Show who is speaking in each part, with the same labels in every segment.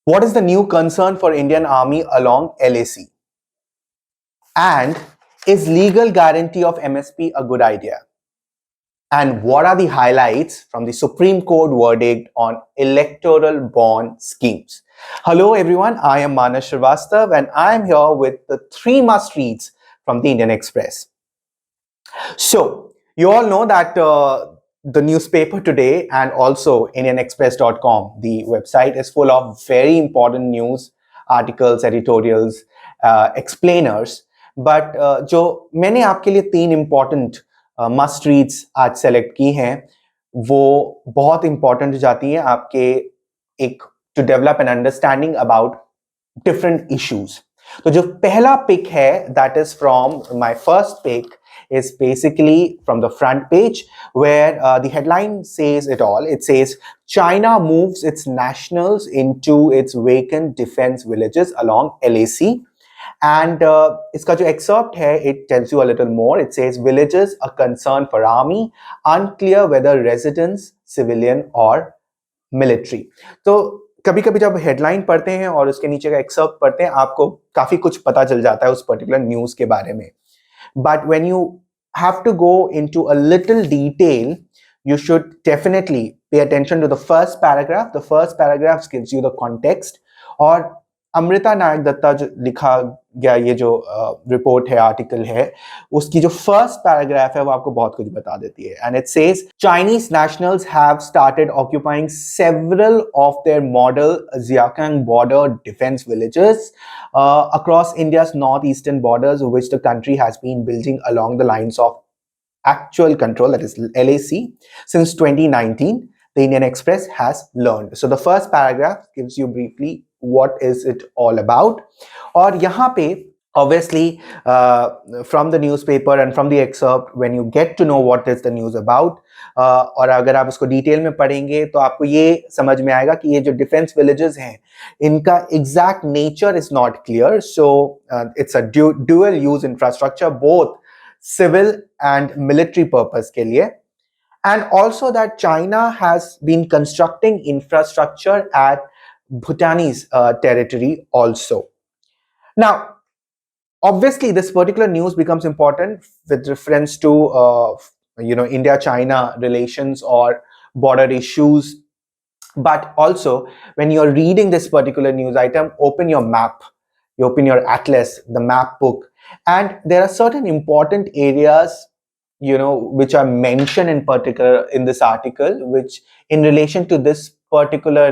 Speaker 1: What is the new concern for Indian Army along LAC? And is legal guarantee of MSP a good idea? And what are the highlights from the Supreme Court verdict on electoral bond schemes? Hello everyone, I am Manas Srivastava and I am here with the three must-reads from the Indian Express. So, you all know that the newspaper today and also indianexpress.com, the website is full of very important news, articles, editorials, explainers. But जो मैंने आपके लिए तीन important must reads आज select की हैं, वो बहुत important हो जाती हैं आपके एक to develop an understanding about different issues. तो जो पहला pick है, that is from my first pick, is basically from the front page where the headline says it all. It says, China moves its nationals into its vacant defense villages along LAC. And iska jo excerpt hai, it tells you a little more. It says, villages a concern for army, unclear whether residents, civilian or military. तो कभी कभी जब headline पढ़ते हैं और उसके नीचे का एक्सर्प्ट पढ़ते हैं आपको काफी कुछ पता चल जाता है उस पर्टिकुलर न्यूज के बारे में. But when you have to go into a little detail, you should definitely pay attention to the first paragraph. The first paragraph gives you the context. और अमृता नायक दत्ता जो लिखा गया ये जो रिपोर्ट है, आर्टिकल है, उसकी जो फर्स्ट पैराग्राफ है वो आपको बहुत कुछ बता देती है. And it says Chinese nationals have started occupying several of their model Xiaokang border defence villages across India's northeastern borders, which the country has been building along the lines of actual control, that is LAC, since 2019. The Indian Express has learned. So the first paragraph gives you briefly what is it all about. और यहाँ पे obviously from the newspaper and from the excerpt, when you get to know what is the news about, और अगर आप इसको detail में पढ़ेंगे तो आपको ये समझ में आएगा कि ये जो डिफेंस विलेजेस हैं इनका exact nature is not clear. So it's a dual use infrastructure both civil and military purpose के लिए. And also that China has been constructing infrastructure at Bhutanese territory also. Now, obviously, this particular news becomes important with reference to India-China relations or border issues. But also, when you're reading this particular news item, open your map, you open your atlas, the map book, and there are certain important areas which are mentioned in particular in this article, which in relation to this particular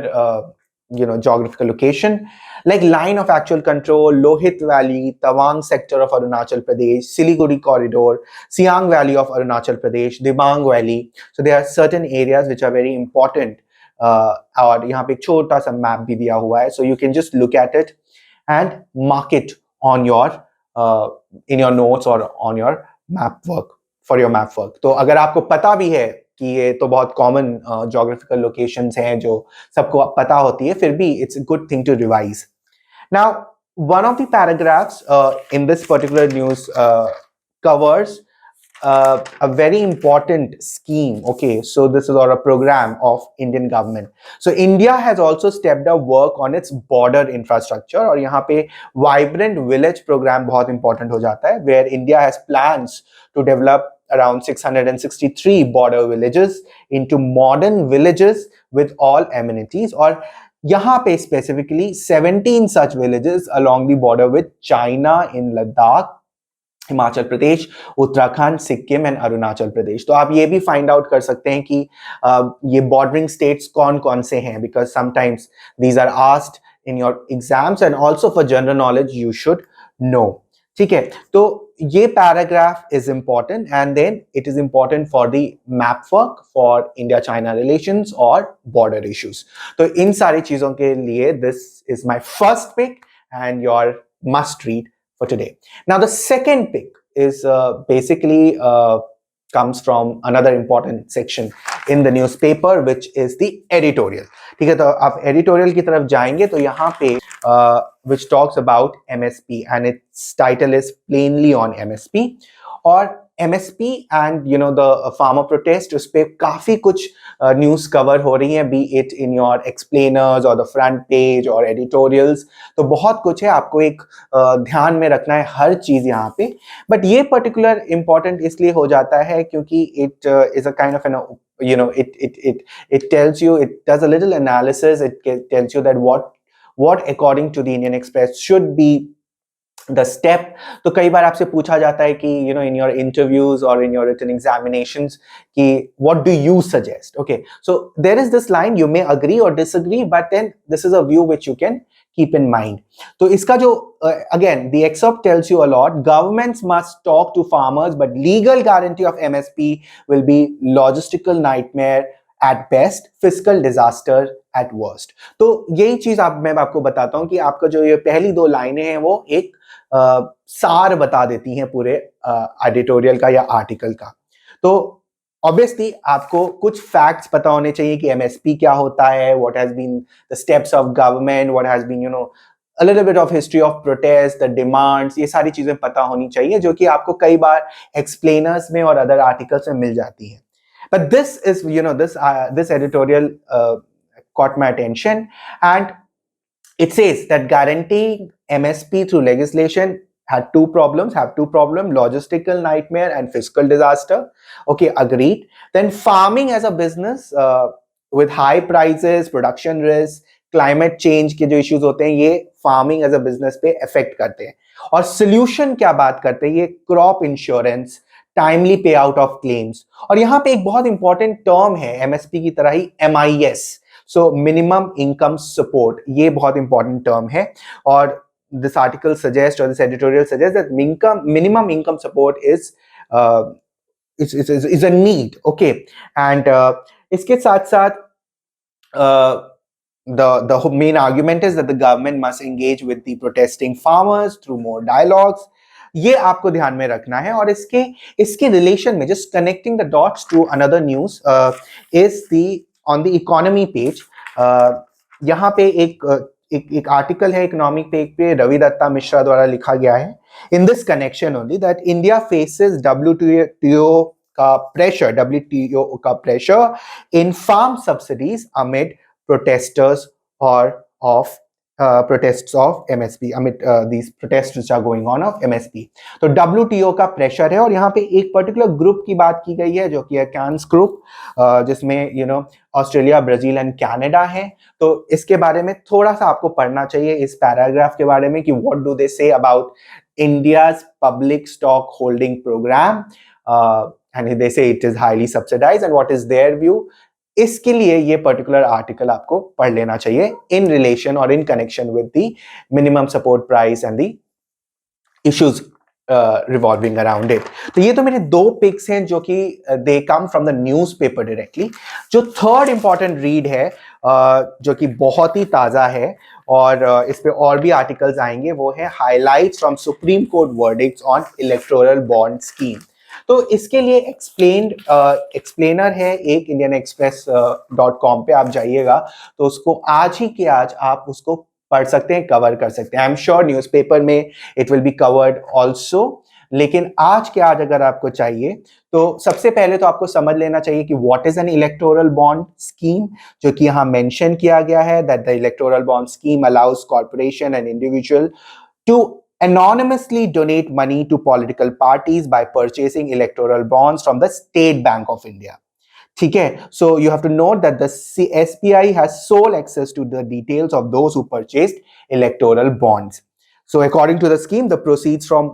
Speaker 1: geographical location, like line of actual control, Lohit Valley, Tawang sector of Arunachal Pradesh, Siliguri corridor, Siang Valley of Arunachal Pradesh, Dibang Valley. So there are certain areas which are very important. और यहाँ पे एक छोटा सा map भी दिया हुआ है, so you can just look at it and mark it on your in your notes or on your map work. For your map work. तो अगर आपको पता भी है कि ये तो बहुत कॉमन जोग्राफिकल लोकेशंस हैं जो सबको पता होती है, फिर भी it's a good thing to revise. Now, one of the paragraphs in this particular news covers a very important scheme. Okay, so this is a program of Indian government. So India has also stepped up work on its border infrastructure. और यहाँ पे vibrant village program बहुत important हो जाता है, where India has plans to develop around 663 border villages into modern villages with all amenities. और यहाँ पे specifically 17 such villages along the border with China in Ladakh, Himachal Pradesh, Uttarakhand, Sikkim and Arunachal Pradesh. तो आप ये भी फाइंड आउट कर सकते हैं कि ये बॉर्डरिंग स्टेट्स कौन कौन से हैं, because sometimes these are asked in your exams and also for general knowledge you should know. ठीक है, तो ये paragraph is important and then it is important for the map work for India China relations और border issues. तो इन सारी चीजों के लिए this is my first pick and your must read for today. Now the second pick is basically comes from another important section in the newspaper, which is the editorial. ठीक है, तो आप editorial की तरफ जाएंगे तो यहाँ पे which talks about MSP and its title is plainly on MSP. और MSP and the farmer protest, उस पर काफी कुछ न्यूज कवर हो रही है, B it in your explainers और द फ्रंट पेज और एडिटोरियल्स। तो बहुत कुछ है, आपको एक ध्यान में रखना है हर चीज यहाँ पे। बट ये पर्टिकुलर इंपॉर्टेंट इसलिए हो जाता है क्योंकि it is a kind of an it tells you, it does a little analysis, it tells you that what according to the Indian Express should be the step. तो कई बार आपसे पूछा जाता है कि in your interviews or in your written examinations कि what do you suggest? Okay, so there is this line, you may agree or disagree, but then this is a view which you can keep in mind. तो इसका जो again the excerpt tells you a lot. Governments must talk to farmers, but legal guarantee of MSP will be logistical nightmare at best, fiscal disaster at worst. तो यही चीज मैं आपको बताता हूं कि आपका जो ये पहली दो लाइनें हैं वो एक सार बता देती हैं पूरे एडिटोरियल का या आर्टिकल का। तो ऑब्वियसली आपको कुछ फैक्ट्स पता होने चाहिए कि एमएसपी क्या होता है, what has been the steps of government, what has been a little bit of history of protest, the demands, ये सारी चीजें पता होनी चाहिए जो कि आपको कई बार एक्सप्लेनर्स में और अदर आर्टिकल्स में मिल जाती हैं। But this is, this editorial caught my attention, and it says that guaranteeing MSP through legislation have two problems, logistical nightmare and fiscal disaster. Okay, agreed. Then farming as a business with high prices, production risk, climate change के जो issues होते हैं ये farming as a business पे affect करते हैं। और solution क्या बात करते हैं, ये crop insurance, टाइमली पे आउट ऑफ क्लेम्स, और यहां पे एक बहुत इंपॉर्टेंट टर्म है एमएसपी की तरह ही, MIS, so minimum income support, ये बहुत इंपॉर्टेंट टर्म है। और दिस आर्टिकल सजेस्ट और this editorial suggest that minimum income support is a need. Okay, and इसके साथ साथ the main argument is that the government must engage with the protesting farmers through more dialogues. ये आपको ध्यान में रखना है। और इसके रिलेशन में just connecting the dots to another news is the on the economy page, यहाँ पे एक आर्टिकल है इकोनॉमिक पेज पे, रवि दत्ता मिश्रा द्वारा लिखा गया है, in this connection only, that India faces WTO का pressure in farm subsidies amid protesters or of protests of MSP, amid these protests which are going on of MSP. तो WTO का pressure है, और यहाँ पे एक पर्टिकुलर ग्रुप की बात की गई है जो कि है कैंस ग्रुप, जिसमें ऑस्ट्रेलिया, ब्राजील एंड कनाडा है। तो इसके बारे में थोड़ा सा आपको पढ़ना चाहिए इस पैराग्राफ के बारे में कि what do they say about India's public stock holding programme, and they say it is highly subsidised and what is their view. इसके लिए ये पर्टिकुलर आर्टिकल आपको पढ़ लेना चाहिए इन रिलेशन और in connection with the minimum support price and the issues revolving around it. तो ये तो मेरे दो पिक्स हैं जो कि they come from the newspaper directly. जो थर्ड इंपॉर्टेंट रीड है जो कि बहुत ही ताजा है और इस पे और भी आर्टिकल्स आएंगे, वो है highlights from supreme court verdicts on electoral bond scheme. तो इसके लिए एक्सप्लेनर है एक indianexpress.com पे आप जाइएगा तो उसको आज ही के आज आप उसको पढ़ सकते हैं, कवर कर सकते हैं। आई एम श्योर न्यूज़पेपर में it will be covered also, लेकिन आज के आज अगर आपको चाहिए तो सबसे पहले तो आपको समझ लेना चाहिए कि what is an electoral bond scheme, जो कि यहां मेंशन किया गया है that the electoral bond scheme allows corporation and individual to anonymously donate money to political parties by purchasing electoral bonds from the State Bank of India. ठीक है, so you have to note that the SBI has sole access to the details of those who purchased electoral bonds. So according to the scheme, the proceeds from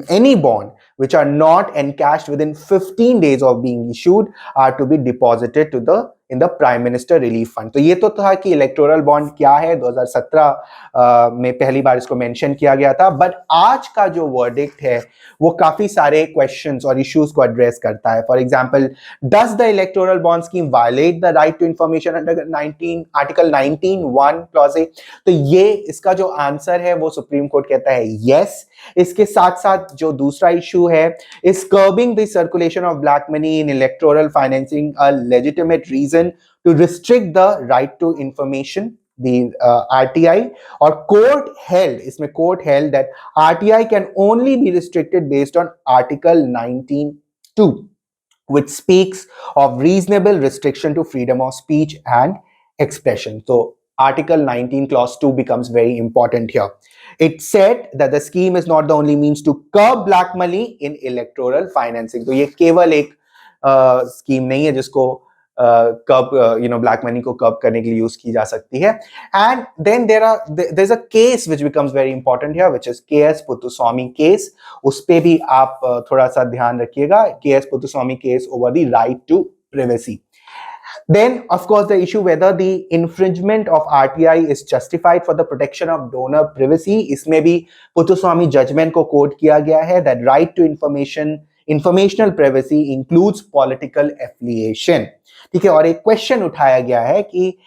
Speaker 1: any bond which are not encashed within 15 days of being issued are to be deposited to the in the Prime Minister Relief Fund. तो ये तो था कि electoral bond क्या है, 2017 में पहली बार इसको मेंशन किया गया था। बट आज का जो वर्डिक्ट है वो काफी सारे क्वेश्चंस और इश्यूज को एड्रेस करता है। For example, does the electoral bond scheme violate the right to information under article 19(1) clause A? तो ये इसका जो आंसर है वो सुप्रीम कोर्ट कहता है यस। इसके साथ साथ जो दूसरा इशू है, is curbing the circulation of black money in electoral financing a legitimate reason to restrict the right to information? the RTI, or court held, इसमें court held that RTI can only be restricted based on Article 19(2), which speaks of reasonable restriction to freedom of speech and expression. So Article 19 Clause 2 becomes very important here. It said that the scheme is not the only means to curb black money in electoral financing. तो ये केवल एक scheme नहीं है जिसको कर्ब black money को कर्ब करने के लिए यूज की जा सकती है. And then there's a case which becomes very important here, which is KS Puttaswamy case. उस पे भी आप थोड़ा सा ध्यान रखिएगा. KS Puttaswamy case over the right to privacy. Then, of course, the issue whether the infringement of RTI is justified for the protection of donor privacy. इसमें भी Puttaswamy judgment को quote किया गया है that right to informational privacy includes political affiliation. ठीक है. और एक क्वेश्चन उठाया गया है कि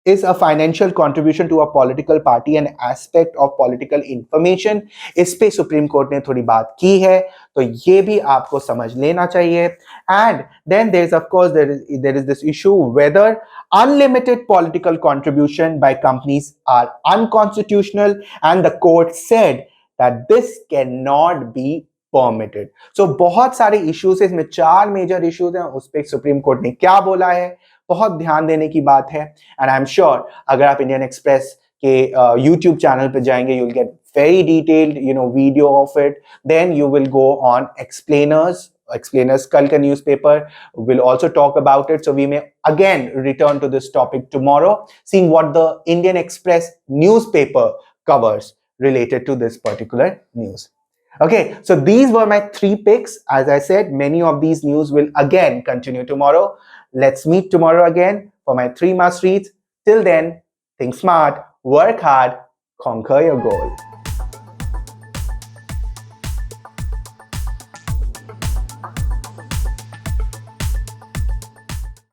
Speaker 1: is a financial contribution to a political party an aspect of political information? इस पे सुप्रीम कोर्ट ने थोड़ी बात की है, तो ये भी आपको समझ लेना चाहिए. And then there is, of course, there is this issue whether unlimited political contribution by companies are unconstitutional, and the court said that this cannot be permitted. So बहुत सारे issues हैं, इसमें 4 major issues हैं, उस पे supreme court ने क्या बोला है, बहुत ध्यान देने की बात है. एंड आई एम श्योर अगर आप इंडियन एक्सप्रेस के यूट्यूब चैनल पे जाएंगे, you will get very detailed video of it. Then you will go on explainers कल का newspaper will also talk about it. So we may again return to this topic tomorrow, seeing what the Indian Express newspaper covers related to this particular news. Okay, so these were my 3 picks. As I said, many of these news will again continue tomorrow. Let's meet tomorrow again for my 3 must reads. Till then, think smart, work hard, conquer your goal.